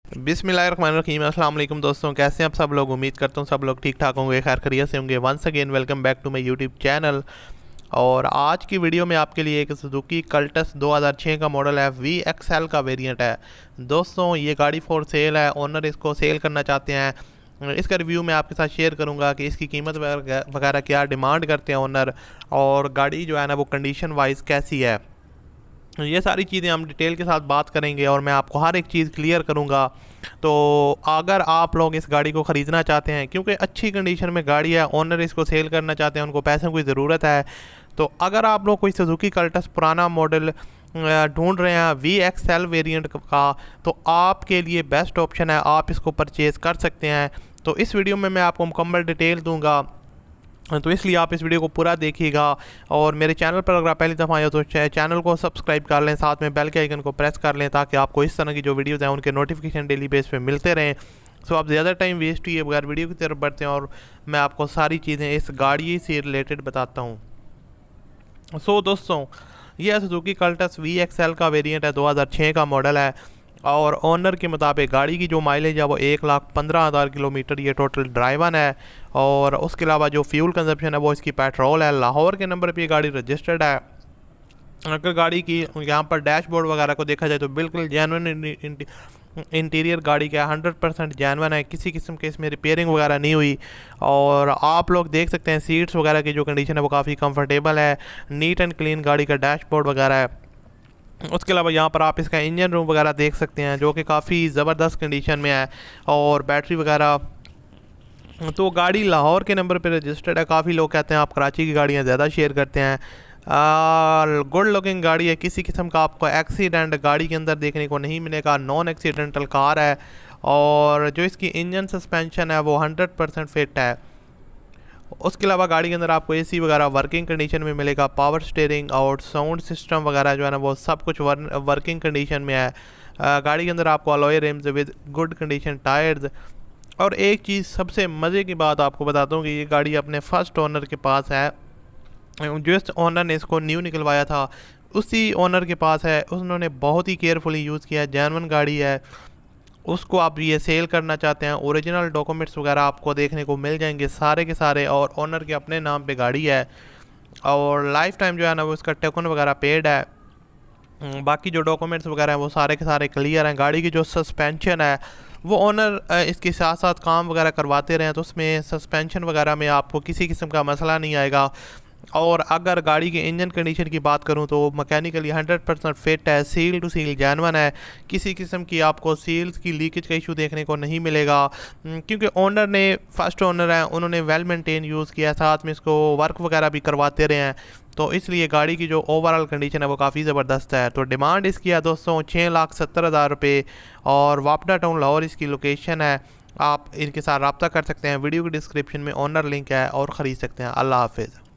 बिस्मिल्लाहिर्रहमानिर्रहीम। अस्सलाम वालेकुम दोस्तों, कैसे हैं आप सब लोग। उम्मीद करता हूँ सब लोग ठीक ठाक होंगे, खैर खैरियत से होंगे। Once again welcome back to my YouTube channel. और आज की वीडियो में आपके लिए एक सुजुकी कल्टस 2006 का मॉडल है, VXL का वेरिएंट है। दोस्तों ये गाड़ी फॉर सेल है, ओनर इसको सेल करना चाहते हैं। इसका रिव्यू मैं आपके साथ शेयर करूंगा कि इसकी कीमत वगैरह क्या डिमांड करते हैं ओनर, और गाड़ी जो है ना वो कंडीशन वाइज कैसी है। ये सारी चीज़ें हम डिटेल के साथ बात करेंगे और मैं आपको हर एक चीज़ क्लियर करूँगा। तो अगर आप लोग इस गाड़ी को ख़रीदना चाहते हैं, क्योंकि अच्छी कंडीशन में गाड़ी है, ओनर इसको सेल करना चाहते हैं, उनको पैसों की ज़रूरत है। तो अगर आप लोग कोई सुजुकी कल्टस पुराना मॉडल ढूंढ रहे हैं VXL वेरिएंट का, तो आपके लिए बेस्ट ऑप्शन है, आप इसको परचेज़ कर सकते हैं। तो इस वीडियो में मैं आपको मुकम्मल डिटेल दूँगा, तो इसलिए आप इस वीडियो को पूरा देखिएगा। और मेरे चैनल पर अगर आप पहली दफ़ा आए हो तो चैनल को सब्सक्राइब कर लें, साथ में बेल के आइकन को प्रेस कर लें, ताकि आपको इस तरह की जो वीडियोज़ हैं उनके नोटिफिकेशन डेली बेस पे मिलते रहें। सो आप ज़्यादा टाइम वेस्ट हुए बगैर वीडियो की तरफ बढ़ते हैं और मैं आपको सारी चीज़ें इस गाड़ी से रिलेटेड बताता हूँ। सो दोस्तों ये सुजुकी कल्टस VXL का वेरिएंट है, 2006 का मॉडल है। और ओनर के मुताबिक गाड़ी की जो माइलेज है वो 1,15,000 किलोमीटर ये टोटल ड्राइवन है। और उसके अलावा जो फ्यूल कंजप्शन है वो इसकी पेट्रोल है। लाहौर के नंबर पे ये गाड़ी रजिस्टर्ड है। अगर गाड़ी की यहाँ पर डैशबोर्ड वगैरह को देखा जाए तो बिल्कुल जेन्युइन इंटीरियर गाड़ी का 100% जेन्युइन है, किसी किस्म के इसमें रिपेयरिंग वगैरह नहीं हुई। और आप लोग देख सकते हैं सीट्स वगैरह की जो कंडीशन है वो काफ़ी कंफर्टेबल है, नीट एंड क्लीन गाड़ी का डैशबोर्ड वगैरह है। उसके अलावा यहाँ पर आप इसका इंजन रूम वगैरह देख सकते हैं जो कि काफ़ी ज़बरदस्त कंडीशन में है, और बैटरी वगैरह। तो गाड़ी लाहौर के नंबर पे रजिस्टर्ड है। काफ़ी लोग कहते हैं आप कराची की गाड़ियाँ ज़्यादा शेयर करते हैं। गुड लुकिंग गाड़ी है, किसी किस्म का आपको एक्सीडेंट गाड़ी के अंदर देखने को नहीं मिलेगा, नॉन एक्सीडेंटल कार है। और जो इसकी इंजन सस्पेंशन है वो 100% फिट है। उसके अलावा गाड़ी के अंदर आपको AC वगैरह वर्किंग कंडीशन में मिलेगा, पावर स्टीयरिंग और साउंड सिस्टम वगैरह जो है ना वो सब कुछ वर्किंग कंडीशन में है। गाड़ी के अंदर आपको alloy RIMS with good condition tyres. और एक चीज़ सबसे मज़े की बात आपको बताता हूँ कि ये गाड़ी अपने फर्स्ट ओनर के पास है। जिस ओनर ने इसको न्यू निकलवाया था उसी ओनर के पास है, उन्होंने बहुत ही केयरफुली यूज़ किया है, जेन्युइन गाड़ी है। उसको आप ये सेल करना चाहते हैं, ओरिजिनल डॉक्यूमेंट्स वगैरह आपको देखने को मिल जाएंगे सारे के सारे, और ओनर के अपने नाम पे गाड़ी है। और लाइफ टाइम जो है ना वो इसका टोकन वगैरह पेड है। बाकी जो डॉक्यूमेंट्स वगैरह हैं वो सारे के सारे क्लियर हैं। गाड़ी की जो सस्पेंशन है वो ओनर इसके साथ साथ काम वगैरह करवाते रहे हैं, तो उसमें सस्पेंशन वगैरह में आपको किसी किस्म का मसला नहीं आएगा। और अगर गाड़ी के इंजन कंडीशन की बात करूं तो मैकेनिकली 100% फिट है, सील टू सील जेन्युइन है, किसी किस्म की आपको सील्स की लीकेज का इशू देखने को नहीं मिलेगा। क्योंकि ओनर ने फर्स्ट ओनर है, उन्होंने वेल मेंटेन यूज़ किया, साथ में इसको वर्क वगैरह भी करवाते रहे हैं, तो इसलिए गाड़ी की जो ओवरऑल कंडीशन है वो काफ़ी ज़बरदस्त है। तो डिमांड इसकी है दोस्तों 6,70,000 रुपये, और वापडा टाउन लाहौर इसकी लोकेशन है। आप इनके साथ रब्ता कर सकते हैं, वीडियो की डिस्क्रिप्शन में ओनर लिंक है और ख़रीद सकते हैं। अल्लाह हाफिज़।